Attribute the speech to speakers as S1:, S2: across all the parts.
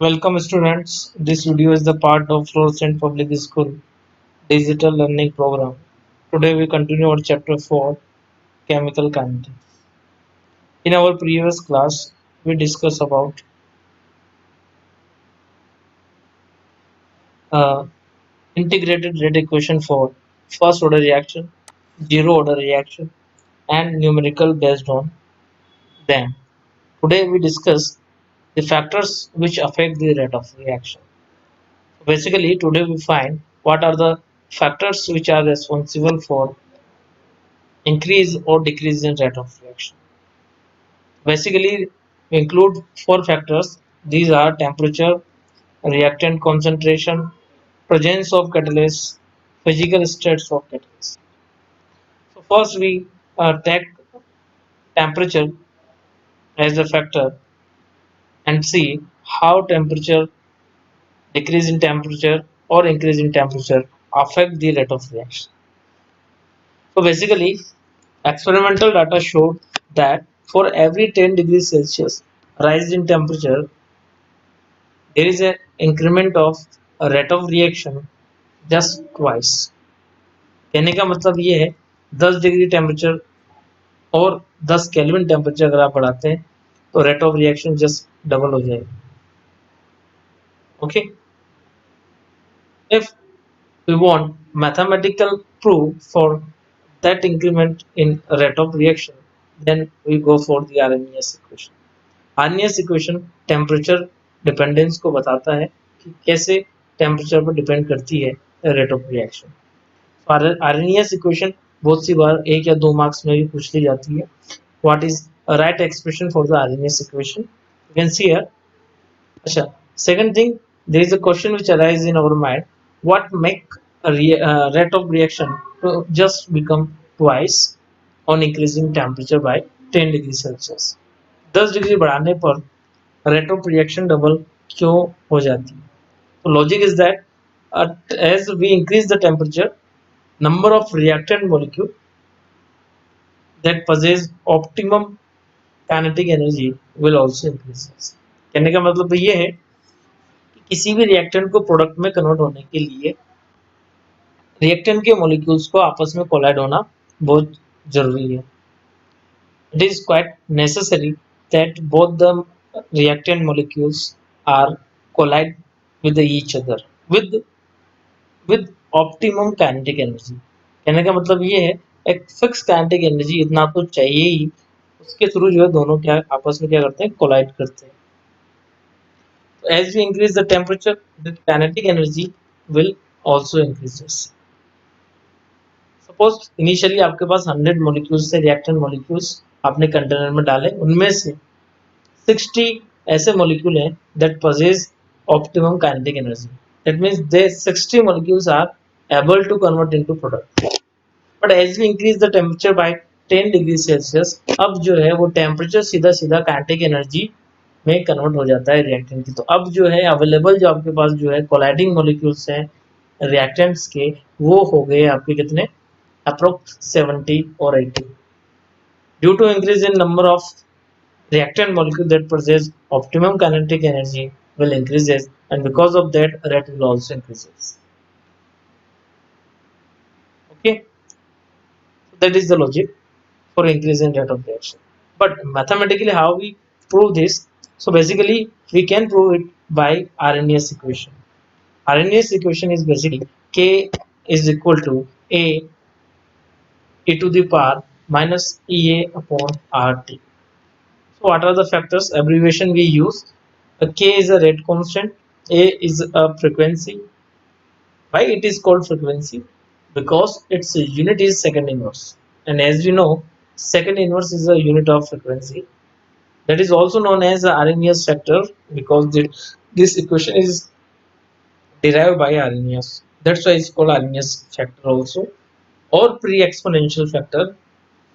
S1: Welcome students. This video is the part of Florissant Public School Digital Learning Program. Today we continue our chapter 4 Chemical Kinetics. In our previous class we discussed about uh, integrated rate equation for first order reaction, zero order reaction and numerical based on them. Today we discuss the factors which affect the rate of reaction. Basically today we find what are the factors which are responsible for increase or decrease in rate of reaction. Basically, we include four factors. These are temperature, reactant concentration, presence of catalyst, physical states of catalyst. So first we take temperature as a factor and see how temperature, decrease in temperature or increase in temperature affect the rate of reaction. So basically, experimental data showed that for every 10 degrees Celsius rise in temperature, there is an increment of a rate of reaction just twice. कहने का मतलब ये है 10 degree temperature और 10 kelvin temperature अगर आप बढ़ाते हैं तो rate of reaction just double हो जाएगा. Okay, if we want mathematical proof for that increment in rate of reaction, then we go for the Arrhenius equation. Arrhenius equation temperature dependence को बताता है कि कैसे टेम्परेचर पर डिपेंड करती है rate of reaction. Arrhenius equation बहुत सी बार एक या दो मार्क्स में भी पूछ ली जाती है. What is a right expression for the Arrhenius equation? You can see here. अच्छा, second thing, there is a question which arises in our mind. What make a rate of reaction to just become twice on increasing temperature by 10 degree Celsius? 10 degree बढ़ाने पर rate of reaction double क्यों हो जाती है? तो logic is that as we increase the temperature, number of reactant molecule that possess optimum kinetic energy will also increase. कहने का मतलब ये है कि किसी भी रिएक्टेंट को प्रोडक्ट में कन्वर्ट होने के लिए रिएक्टेंट के मॉलिक्यूल्स को आपस में कोलाइड होना बहुत जरूरी है. It is quite necessary that both the reactant molecules are collide with each other with optimum kinetic energy. कहने का मतलब ये है एक फिक्स काइनेटिक एनर्जी इतना तो चाहिए ही, उसके थ्रू जो है दोनों क्या आपस में क्या करते हैं, कोलाइड करते हैं. As we increase the temperature, the kinetic energy will also increases. Suppose initially आपके पास 100 मॉलिक्यूल्स से रिएक्टेंट मॉलिक्यूल्स आपने कंटेनर में डाले, उनमें से 60 ऐसे मॉलिक्यूल हैं that possess optimum kinetic energy. That means they 60 molecules are able to convert into product. But as we increase the temperature by 10 degree Celsius, अब जो है वो टेम्परेचर सीधा सीधा काइनेटिक एनर्जी में कन्वर्ट हो जाता है रिएक्टेंट की. तो अब जो है अवेलेबल जो आपके पास जो है कोलाइडिंग मॉलिक्यूल्स हैं रिएक्टेंट्स के, वो हो गए आपके कितने, अप्रोक्स 70 और 80. Due to increase in number of reactant molecule that possess optimum kinetic energy will increases, and because of that rate will also increases. Okay, so that is the logic for increase in rate of reaction. But mathematically how we prove this? So basically we can prove it by Arrhenius equation. Arrhenius equation is basically K is equal to A e to the power minus EA upon RT. So what are the factors? Abbreviation we use. K is a rate constant, A is a frequency. Why it is called frequency? Because its unit is second inverse, and as we know, second inverse is a unit of frequency. That is also known as the Arrhenius factor because this equation is derived by Arrhenius. That's why it's called Arrhenius factor also, or pre-exponential factor.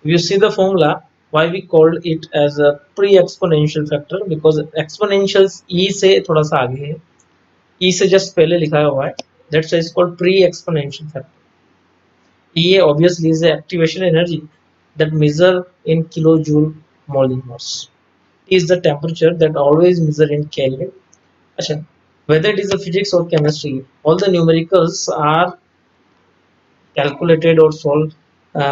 S1: If you see the formula, why we called it as a pre-exponential factor, because exponentials e से थोड़ा सा आगे है, e से just पहले लिखा हुआ है. That's why it's called pre-exponential factor. E obviously is the activation energy that measure in kilojoule mole inverse. T is the temperature that always measure in Kelvin, अच्छा, whether it is a physics or chemistry, all the numericals are calculated or solved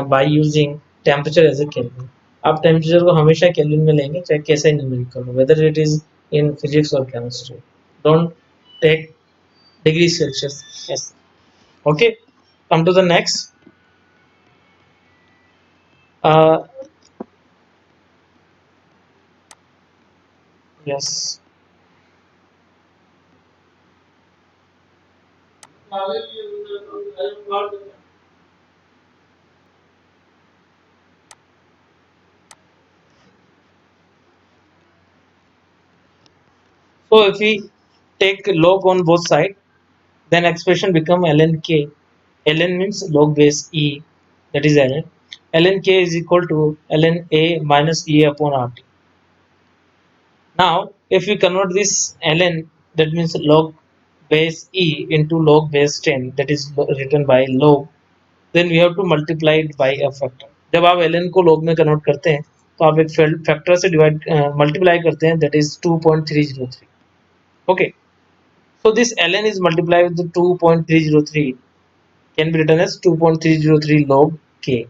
S1: by using temperature as a Kelvin. आप temperature को हमेशा kelvin में लेंगे चाहे कैसे numerical हो, whether it is in physics or chemistry. Don't take degree Celsius. Yes. Okay. Come to the next. Uh, yes. So if we take log on both sides, then expression become ln k. Ln means log base e, that is ln. Ln k is equal to ln a minus e upon rt. Now, if we convert this ln, that means log base e into log base 10, that is written by log, then we have to multiply it by a factor. जब आप ln को log में convert करते हैं तो आप एक factor से divide multiply करते हैं, that is 2.303. Okay, so this ln is multiplied with the 2.303 can be written as 2.303 log k.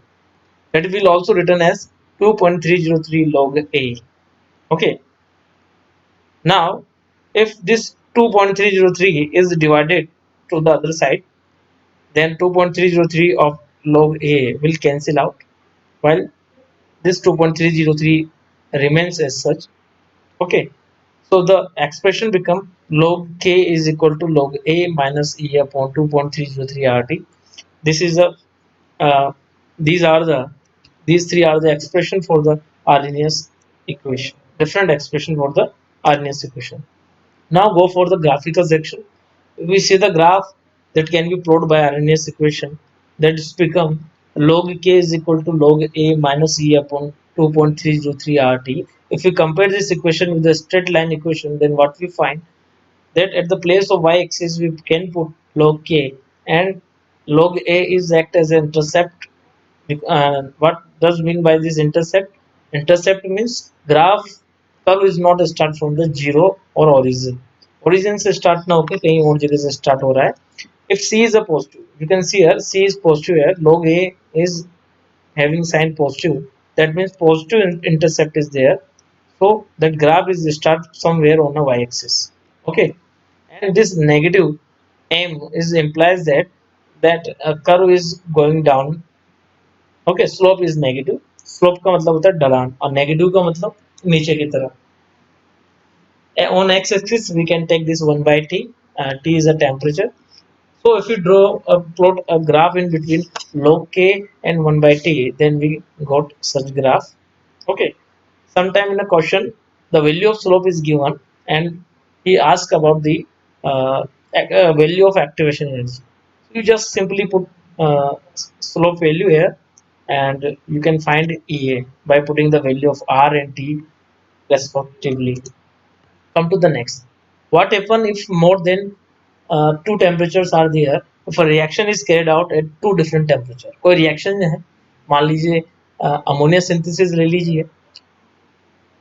S1: That will also written as 2.303 log a. Okay, now if this 2.303 is divided to the other side, then 2.303 of log a will cancel out, while this 2.303 remains as such. Okay, so the expression become log k is equal to log a minus e upon 2.303 rt. This is a uh, these are the these three are the expression for the Arrhenius equation, different expression for the Arrhenius equation. Now go for the graphical section. We see the graph that can be plotted by Arrhenius equation, that is become log k is equal to log a minus e upon 2.303 rt. If we compare this equation with the straight line equation, then what we find that at the place of y-axis we can put log k, and log a is act as an intercept. What does mean by this intercept? Intercept means graph curve is not start from the zero or origin. Origin से start ना होके कहीं और जगह से start हो रहा है. If c is a positive, you can see here c is positive here. Log a is having sign positive. That means positive intercept is there. So that graph is start somewhere on a y-axis. Okay, and this negative m is implies that a curve is going down. Okay, slope is negative. Slope का मतलब होता है ढलान, और negative का मतलब नीचे की तरफ. On x axis we can take this 1 by t. T is a temperature. So if we draw a plot a graph in between log k and 1 by t, then we got such graph. Okay, sometime in a question the value of slope is given and he asks about the value of activation energy. You just simply put slope value here, and you can find ea by putting the value of r and t respectively. Come to the next. What happen if more than two temperatures are there? If a reaction is carried out at two different temperature, कोई reaction है, मान लीजिए ammonia synthesis ले लीजिए,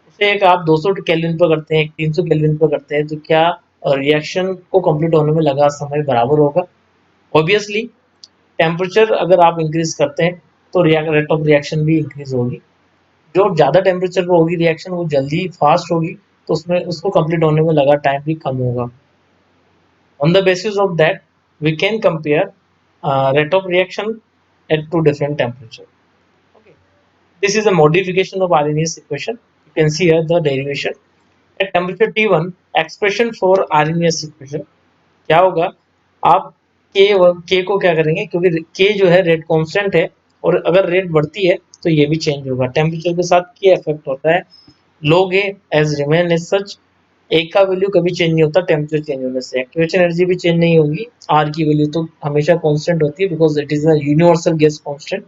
S1: उसे एक आप 200 kelvin पर करते हैं, एक 300 केल्विन पर करते हैं, तो क्या रिएक्शन को कंप्लीट होने में लगा समय बराबर होगा? ऑब्वियसली टेम्परेचर अगर आप इंक्रीज करते हैं तो रेट ऑफ रिएक्शन भी इंक्रीज होगी. जो ज़्यादा टेम्परेचर पर होगी रिएक्शन वो जल्दी फास्ट होगी, तो उसमें उसको कंप्लीट होने में लगा टाइम भी कम होगा. On the basis of that, we can compare rate of reaction at two different temperature. Okay. This is a modification of Arrhenius equation. You can see here the derivation. At temperature T1, expression for Arrhenius equation क्या होगा? आप k को क्या करेंगे, क्योंकि k जो है rate constant है, और अगर रेट बढ़ती है तो ये भी चेंज होगा. टेम्परेचर के साथ k इफेक्ट होता है. log a as remain as such. ए का वैल्यू कभी चेंज नहीं होता टेम्परेचर चेंज होने से. एक्टिवेशन एनर्जी भी चेंज नहीं होगी. आर की वैल्यू तो हमेशा कांस्टेंट होती है because it is a universal gas constant.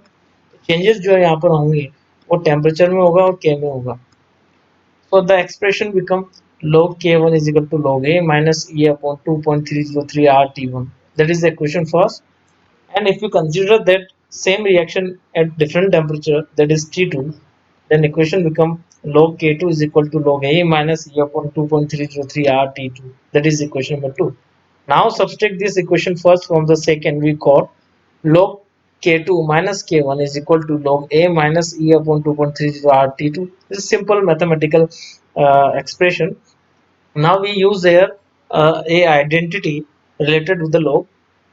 S1: Changes जो है यहाँ पर होंगे वो टेम्परेचर में होगा और के में होगा. So the expression become log k1 is equal to log a minus e upon 2.303 rt1. That is the equation first. And if you consider that same reaction at different temperature, that is T2, then equation become log K2 is equal to log A minus E upon 2.303 R T2. That is equation number 2. Now subtract this equation first from the second. We got log K2 minus K1 is equal to log A minus E upon 2.30 R T2. This is simple mathematical expression. Now we use here a identity related with the log.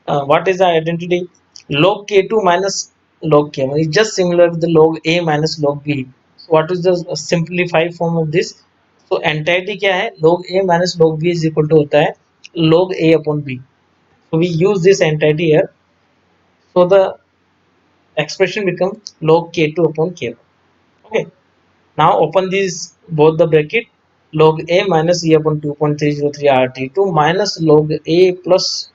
S1: What is the identity? Log K2 minus log K1 is just similar to the log A minus log B. So what is the simplified form of this? So entity क्या है? Log A minus log B is equal to होता है log A upon B. So we use this entity here. So the expression becomes log K2 upon K1. Okay. Now open these both the bracket, log A minus E upon 2.303 RT2 minus log A plus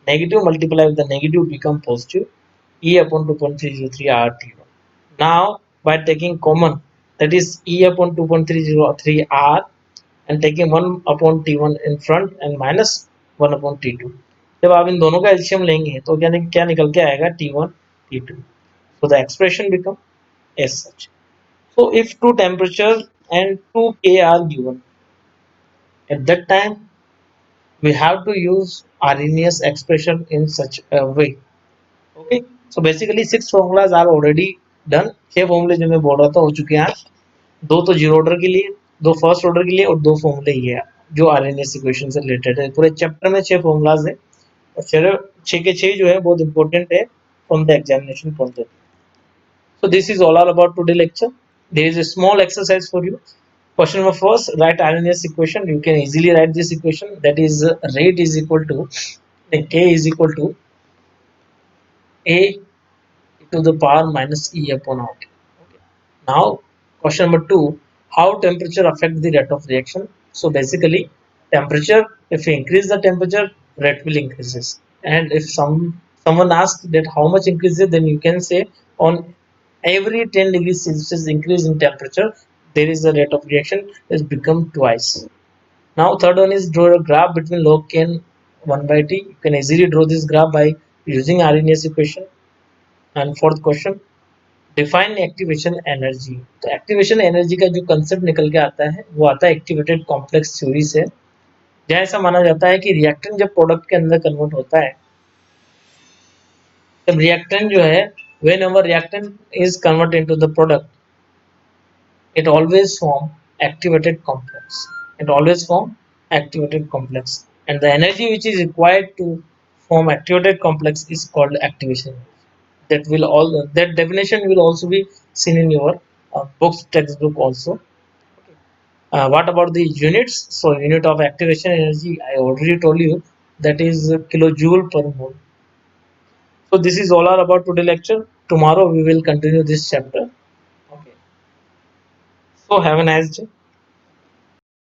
S1: negative multiply with the negative become positive E upon 2.303 RT1. Now by taking common, that is E upon 2.303 R, and taking 1 upon T1 in front and minus 1 upon T2. जब आप इन दोनों का LCM लेंगे तो क्या निकल के आएगा T1 T2. So the expression become as such. So if two temperatures and two K are given, at that time we have to use Arrhenius expression in such a way. Okay. So basically six formulas are already done. छह फॉर्मूले जो मैं बोल रहा था हो चुके हैं. दो तो जीरो ऑर्डर के लिए, दो फर्स्ट ऑर्डर के लिए और दो फॉर्मूले ये है जो आरएनएस इक्वेशन से रिलेटेड है. पूरे चैप्टर में छह फॉर्मूलाज है और छह के छह जो है बहुत इंपॉर्टेंट है from the examination point of view. So this is all about today lecture. There is a small exercise for you. Question number first, write Arrhenius equation. You can easily write this equation, that is rate is equal to K is equal to A to the power minus E upon R. Okay. Now question number two, how temperature affect the rate of reaction. So basically temperature, if you increase the temperature, rate will increases. And if someone asks that how much increases, then you can say on every 10 degrees Celsius increase in temperature, there is a rate of reaction is become twice. Now third one is draw a graph between log K and 1 by T. You can easily draw this graph by using Arrhenius equation. And fourth question, define activation energy. तो activation energy का जो concept निकल के आता है वो आता है एक्टिवेटेड कॉम्प्लेक्स थ्योरी से. जहाँ ऐसा माना जाता है कि रिएक्टेंट जब प्रोडक्ट के अंदर कन्वर्ट होता है, तब रिएक्टेंट जो है when ever reactant is convert into the product, it always form activated complex. It always form activated complex, and the energy which is required to form activated complex is called activation. That will all that definition will also be seen in your books textbook also. What about the units? So unit of activation energy I already told you, that is kilojoule per mole. So this is all about today lecture. Tomorrow we will continue this chapter. Okay. So have a nice day.